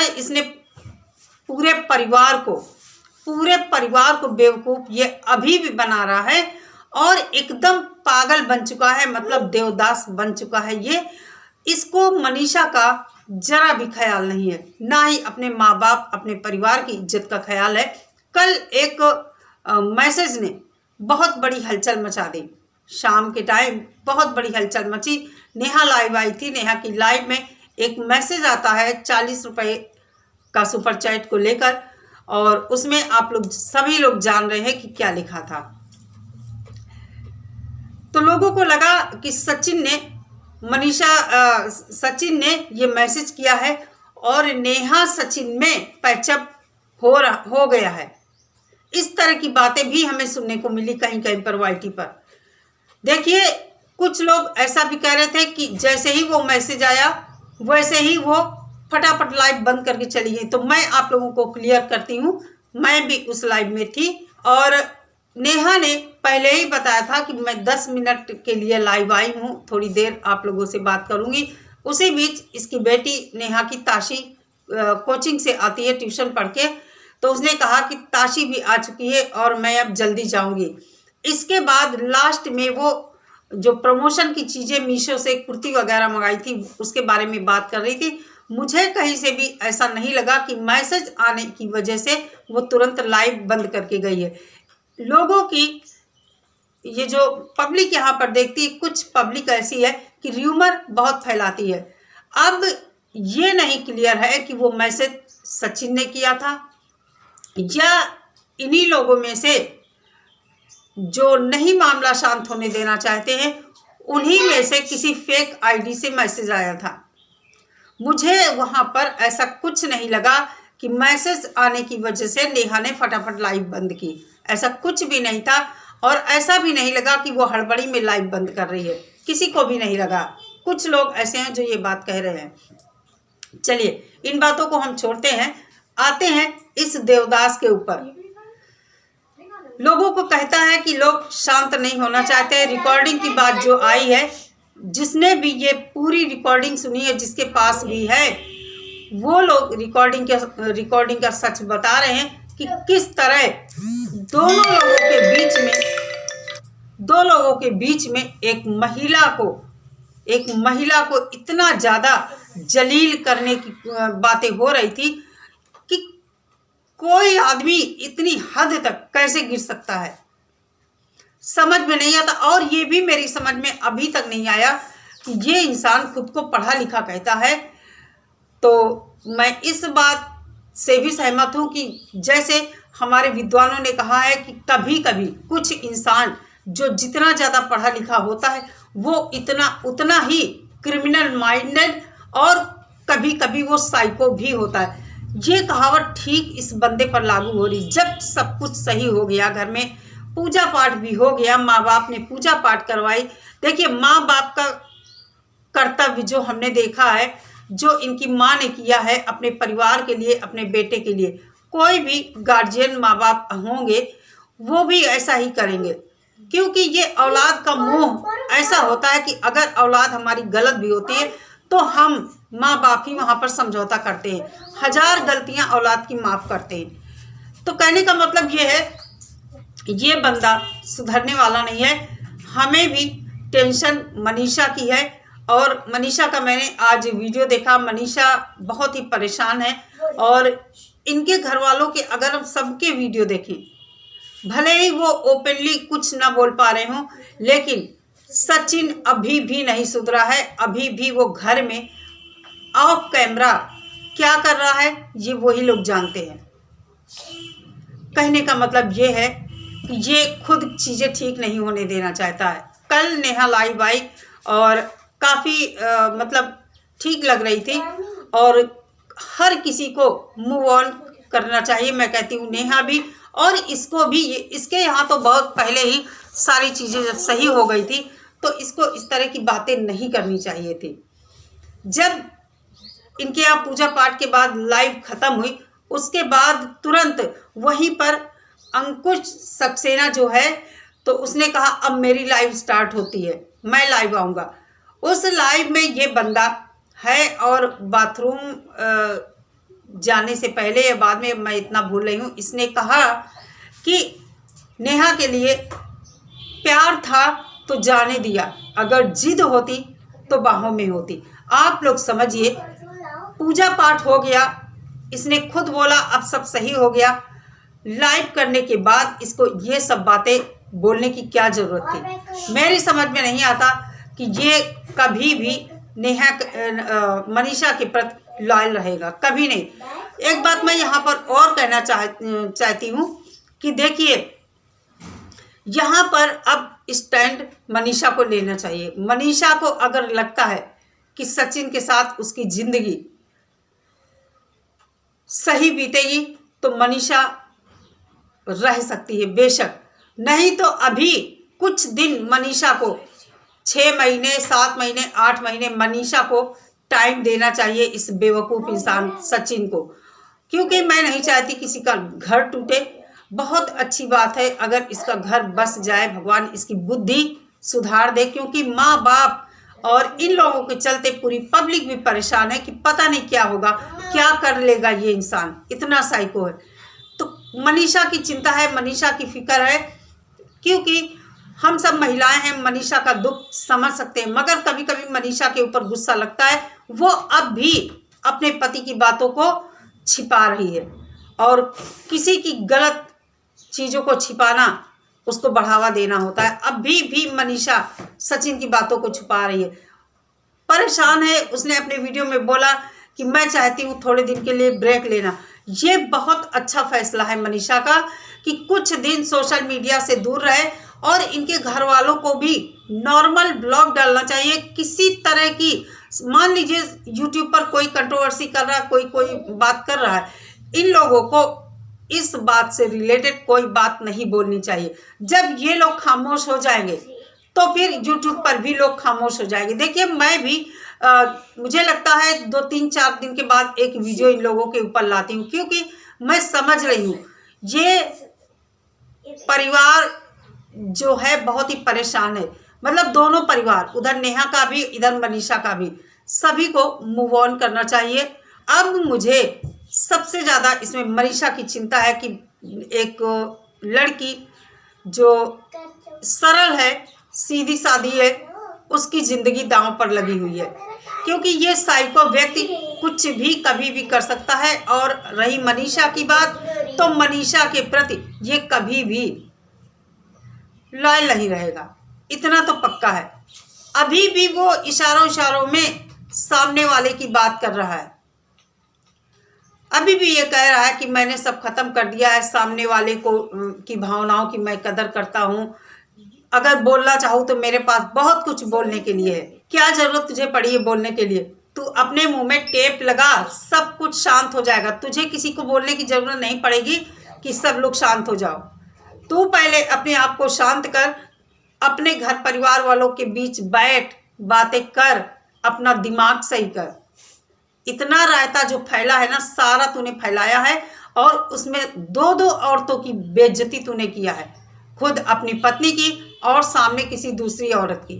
इसने पूरे परिवार को बेवकूफ ये अभी भी बना रहा है और एकदम पागल बन चुका है, मतलब देवदास बन चुका है ये। इसको मनीषा का जरा भी ख्याल नहीं है, ना ही अपने माँ बाप अपने परिवार की इज्जत का ख्याल है। कल एक मैसेज ने बहुत बड़ी हलचल मचा दी, शाम के टाइम बहुत बड़ी हलचल मची। नेहा लाइव आई थी, नेहा की लाइव में एक मैसेज आता है 40 रुपए का सुपर चैट को लेकर, और उसमें आप लोग सभी लोग जान रहे हैं कि क्या लिखा था। तो लोगों को लगा कि सचिन ने ये मैसेज किया है और नेहा सचिन में पैचअप हो गया है। इस तरह की बातें भी हमें सुनने को मिली कहीं कहीं पर वाईटी पर। देखिए, कुछ लोग ऐसा भी कह रहे थे कि जैसे ही वो मैसेज आया वैसे ही वो फटाफट लाइव बंद करके चली गई। तो मैं आप लोगों को क्लियर करती हूँ, मैं भी उस लाइव में थी और नेहा ने पहले ही बताया था कि मैं 10 मिनट के लिए लाइव आई हूँ, थोड़ी देर आप लोगों से बात करूँगी। उसी बीच इसकी बेटी नेहा की ताशी कोचिंग से आती है ट्यूशन पढ़ के, तो उसने कहा कि ताशी भी आ चुकी है और मैं अब जल्दी जाऊँगी। इसके बाद लास्ट में वो जो प्रमोशन की चीज़ें मीशो से कुर्ती वगैरह मंगाई थी उसके बारे में बात कर रही थी। मुझे कहीं से भी ऐसा नहीं लगा कि मैसेज आने की वजह से वो तुरंत लाइव बंद करके गई है। लोगों की ये जो पब्लिक यहाँ पर देखती है, कुछ पब्लिक ऐसी है कि र्यूमर बहुत फैलाती है। अब ये नहीं क्लियर है कि वो मैसेज सचिन ने किया था या इन्हीं लोगों में से जो नहीं मामला शांत होने देना चाहते हैं उन्हीं में से किसी फेक आईडी से मैसेज आया था। मुझे वहाँ पर ऐसा कुछ नहीं लगा कि मैसेज आने की वजह से नेहा ने फटाफट लाइव बंद की, ऐसा कुछ भी नहीं था। और ऐसा भी नहीं लगा कि वो हड़बड़ी में लाइव बंद कर रही है, किसी को भी नहीं लगा। कुछ लोग ऐसे हैं जो ये बात कह रहे हैं। चलिए, इन बातों को हम छोड़ते हैं, आते हैं इस देवदास के ऊपर। लोगों को कहता है कि लोग शांत नहीं होना चाहते। रिकॉर्डिंग की बात जो आई है, जिसने भी ये पूरी रिकॉर्डिंग सुनी है, जिसके पास भी है, वो लोग रिकॉर्डिंग का सच बता रहे हैं कि किस तरह दो लोगों के बीच में एक महिला को इतना ज़्यादा जलील करने की बातें हो रही थी कि कोई आदमी इतनी हद तक कैसे गिर सकता है, समझ में नहीं आता। और ये भी मेरी समझ में अभी तक नहीं आया कि ये इंसान खुद को पढ़ा लिखा कहता है। तो मैं इस बात से भी सहमत हूँ कि जैसे हमारे विद्वानों ने कहा है कि कभी कभी कुछ इंसान जो जितना ज़्यादा पढ़ा लिखा होता है वो उतना ही क्रिमिनल माइंडेड और कभी कभी वो साइको भी होता है। ये कहावत ठीक इस बंदे पर लागू हो रही। जब सब कुछ सही हो गया, घर में पूजा पाठ भी हो गया, माँ बाप ने पूजा पाठ करवाई। देखिए, माँ बाप का कर्तव्य जो हमने देखा है, जो इनकी माँ ने किया है अपने परिवार के लिए, अपने बेटे के लिए, कोई भी गार्जियन माँ बाप होंगे वो भी ऐसा ही करेंगे। क्योंकि ये औलाद का मोह ऐसा होता है कि अगर औलाद हमारी गलत भी होती है तो हम माँ बाप ही वहाँ पर समझौता करते हैं, 1000 गलतियाँ औलाद की माफ़ करते हैं। तो कहने का मतलब ये है, ये बंदा सुधरने वाला नहीं है। हमें भी टेंशन मनीषा की है और मनीषा का मैंने आज वीडियो देखा। मनीषा बहुत ही परेशान है और इनके घर वालों के अगर हम सबके वीडियो देखें, भले ही वो ओपनली कुछ ना बोल पा रहे हों, लेकिन सचिन अभी भी नहीं सुधरा है। अभी भी वो घर में ऑफ कैमरा क्या कर रहा है ये वही लोग जानते हैं। कहने का मतलब ये है कि ये खुद चीज़ें ठीक नहीं होने देना चाहता है। कल नेहा लाइव आई और काफ़ी मतलब ठीक लग रही थी और हर किसी को मूव ऑन करना चाहिए। मैं कहती हूँ नेहा भी और इसको भी। इसके यहाँ तो बहुत पहले ही सारी चीज़ें जब सही हो गई थी तो इसको इस तरह की बातें नहीं करनी चाहिए थी। जब इनके यहाँ पूजा पाठ के बाद लाइव ख़त्म हुई, उसके बाद तुरंत वहीं पर अंकुश सक्सेना जो है तो उसने कहा अब मेरी लाइव स्टार्ट होती है, मैं लाइव आऊँगा। उस लाइव में ये बंदा है और बाथरूम जाने से पहले या बाद में, मैं इतना भूल रही हूँ, इसने कहा कि नेहा के लिए प्यार था तो जाने दिया, अगर जिद होती तो बाहों में होती। आप लोग समझिए, पूजा पाठ हो गया, इसने खुद बोला अब सब सही हो गया, लाइव करने के बाद इसको ये सब बातें बोलने की क्या जरूरत थी। मेरी समझ में नहीं आता कि ये कभी भी नेहा मनीषा के प्रति लॉयल रहेगा, कभी नहीं। एक बात मैं यहाँ पर और कहना चाहती हूँ कि देखिए, यहाँ पर अब स्टैंड मनीषा को लेना चाहिए। मनीषा को अगर लगता है कि सचिन के साथ उसकी जिंदगी सही बीतेगी तो मनीषा रह सकती है बेशक, नहीं तो अभी कुछ दिन मनीषा को 6 महीने 7 महीने 8 महीने मनीषा को टाइम देना चाहिए, इस बेवकूफ़ इंसान सचिन को, क्योंकि मैं नहीं चाहती किसी का घर टूटे। बहुत अच्छी बात है अगर इसका घर बस जाए, भगवान इसकी बुद्धि सुधार दे, क्योंकि माँ बाप और इन लोगों के चलते पूरी पब्लिक भी परेशान है कि पता नहीं क्या होगा, क्या कर लेगा ये इंसान, इतना साइको है। तो मनीषा की चिंता है, मनीषा की फिक्र है, क्योंकि हम सब महिलाएं हैं, मनीषा का दुख समझ सकते हैं, मगर कभी कभी मनीषा के ऊपर गुस्सा लगता है। वो अब भी अपने पति की बातों को छिपा रही है, और किसी की गलत चीज़ों को छिपाना उसको बढ़ावा देना होता है। अब भी मनीषा सचिन की बातों को छुपा रही है, परेशान है। उसने अपने वीडियो में बोला कि मैं चाहती हूँ थोड़े दिन के लिए ब्रेक लेना। ये बहुत अच्छा फैसला है मनीषा का कि कुछ दिन सोशल मीडिया से दूर रहे, और इनके घर वालों को भी नॉर्मल ब्लॉग डालना चाहिए। किसी तरह की, मान लीजिए यूट्यूब पर कोई कंट्रोवर्सी कर रहा है, कोई बात कर रहा है, इन लोगों को इस बात से रिलेटेड कोई बात नहीं बोलनी चाहिए। जब ये लोग खामोश हो जाएंगे तो फिर यूट्यूब पर भी लोग खामोश हो जाएंगे। देखिए, मैं भी मुझे लगता है 2-3-4 दिन के बाद एक वीडियो इन लोगों के ऊपर लाती हूँ, क्योंकि मैं समझ रही हूँ ये परिवार जो है बहुत ही परेशान है। मतलब दोनों परिवार, उधर नेहा का भी, इधर मनीषा का भी, सभी को मूव ऑन करना चाहिए। अब मुझे सबसे ज़्यादा इसमें मनीषा की चिंता है कि एक लड़की जो सरल है, सीधी सादी है, उसकी ज़िंदगी दांव पर लगी हुई है, क्योंकि ये साइको व्यक्ति कुछ भी कभी भी कर सकता है। और रही मनीषा की बात, तो मनीषा के प्रति ये कभी भी लॉयल नहीं रहेगा, इतना तो पक्का है। अभी भी वो इशारों में सामने वाले की बात कर रहा है, अभी भी ये कह रहा है कि मैंने सब खत्म कर दिया है, सामने वाले को की भावनाओं की मैं कदर करता हूँ, अगर बोलना चाहूँ तो मेरे पास बहुत कुछ बोलने के लिए है। क्या जरूरत तुझे पड़ी है बोलने के लिए? तू अपने मुंह में टेप लगा, सब कुछ शांत हो जाएगा। तुझे किसी को बोलने की जरूरत नहीं पड़ेगी कि सब लोग शांत हो जाओ। तू पहले अपने आप को शांत कर, अपने घर परिवार वालों के बीच बैठ, बातें कर, अपना दिमाग सही कर। इतना रायता जो फैला है ना, सारा तूने फैलाया है, और उसमें 2-2 औरतों की बेइज्जती तूने किया है, खुद अपनी पत्नी की और सामने किसी दूसरी औरत की।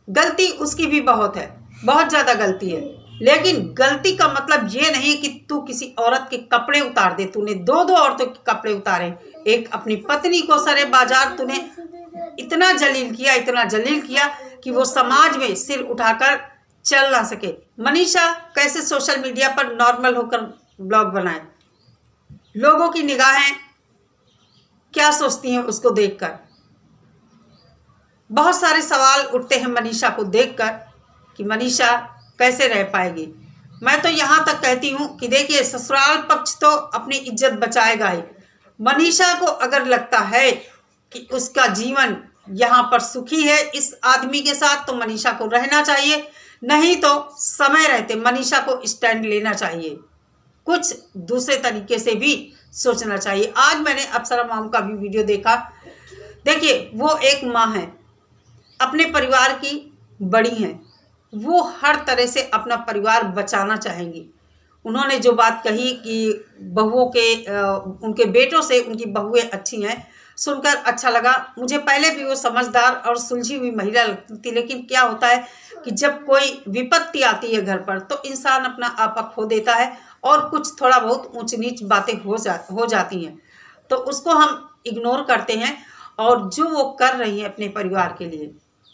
गलती उसकी भी बहुत है, बहुत ज़्यादा गलती है, लेकिन गलती का मतलब ये नहीं कि तू किसी औरत के कपड़े उतार दे। तूने 2-2 औरतों के कपड़े उतारे, एक अपनी पत्नी को सरे बाजार तूने इतना जलील किया, इतना जलील किया कि वो समाज में सिर उठाकर चल ना सके। मनीषा कैसे सोशल मीडिया पर नॉर्मल होकर ब्लॉग बनाए, लोगों की निगाहें क्या सोचती हैं उसको देखकर। बहुत सारे सवाल उठते हैं मनीषा को देखकर कि मनीषा कैसे रह पाएगी। मैं तो यहाँ तक कहती हूँ कि देखिए, ससुराल पक्ष तो अपनी इज्जत बचाएगा ही। मनीषा को अगर लगता है कि उसका जीवन यहाँ पर सुखी है इस आदमी के साथ, तो मनीषा को रहना चाहिए, नहीं तो समय रहते मनीषा को स्टैंड लेना चाहिए, कुछ दूसरे तरीके से भी सोचना चाहिए। आज मैंने अप्सरा मॉम का भी वीडियो देखा। देखिए, वो एक माँ है, अपने परिवार की बड़ी हैं, वो हर तरह से अपना परिवार बचाना चाहेंगी। उन्होंने जो बात कही कि बहुओं के उनके बेटों से उनकी बहुएं अच्छी हैं, सुनकर अच्छा लगा। मुझे पहले भी वो समझदार और सुलझी हुई महिला लगती थी, लेकिन क्या होता है कि जब कोई विपत्ति आती है घर पर तो इंसान अपना आपा खो देता है और कुछ थोड़ा बहुत ऊंच नीच बातें हो जाती हैं, तो उसको हम इग्नोर करते हैं। और जो वो कर रही है अपने परिवार के लिए,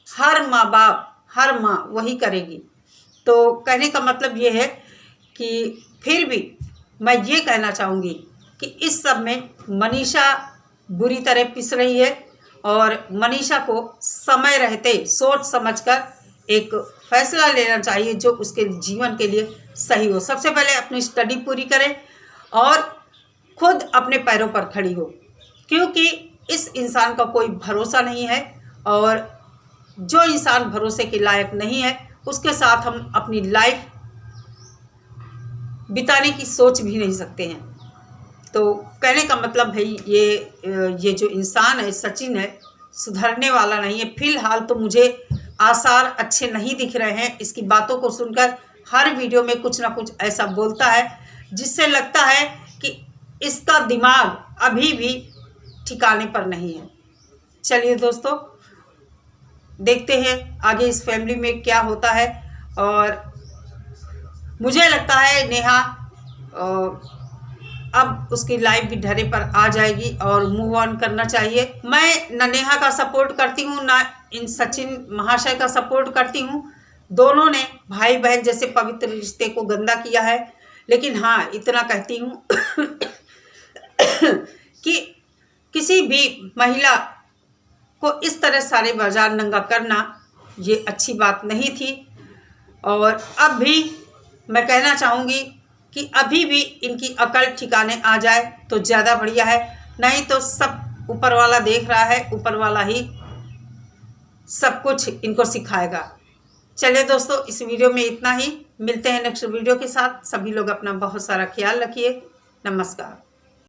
हर माँ बाप, हर माँ वही करेगी। तो कहने का मतलब ये है कि फिर भी मैं ये कहना चाहूँगी कि इस सब में मनीषा बुरी तरह पिस रही है और मनीषा को समय रहते सोच समझकर एक फैसला लेना चाहिए जो उसके जीवन के लिए सही हो। सबसे पहले अपनी स्टडी पूरी करे और खुद अपने पैरों पर खड़ी हो, क्योंकि इस इंसान का कोई भरोसा नहीं है और जो इंसान भरोसे के लायक नहीं है उसके साथ हम अपनी लाइफ बिताने की सोच भी नहीं सकते हैं। तो कहने का मतलब है ये जो इंसान है सचिन है, सुधरने वाला नहीं है। फिलहाल तो मुझे आसार अच्छे नहीं दिख रहे हैं। इसकी बातों को सुनकर हर वीडियो में कुछ ना कुछ ऐसा बोलता है जिससे लगता है कि इसका दिमाग अभी भी ठिकाने पर नहीं है। चलिए दोस्तों, देखते हैं आगे इस फैमिली में क्या होता है। और मुझे लगता है नेहा अब उसकी लाइफ भी ढर्रे पर आ जाएगी और मूव ऑन करना चाहिए। मैं न नेहा का सपोर्ट करती हूँ न इन सचिन महाशय का सपोर्ट करती हूँ। दोनों ने भाई बहन जैसे पवित्र रिश्ते को गंदा किया है। लेकिन हाँ, इतना कहती हूँ कि किसी भी महिला को इस तरह सारे बाजार नंगा करना ये अच्छी बात नहीं थी। और अब भी मैं कहना चाहूँगी कि अभी भी इनकी अकल ठिकाने आ जाए तो ज़्यादा बढ़िया है, नहीं तो सब ऊपर वाला देख रहा है, ऊपर वाला ही सब कुछ इनको सिखाएगा। चलिए दोस्तों, इस वीडियो में इतना ही। मिलते हैं नेक्स्ट वीडियो के साथ। सभी लोग अपना बहुत सारा ख्याल रखिए। नमस्कार।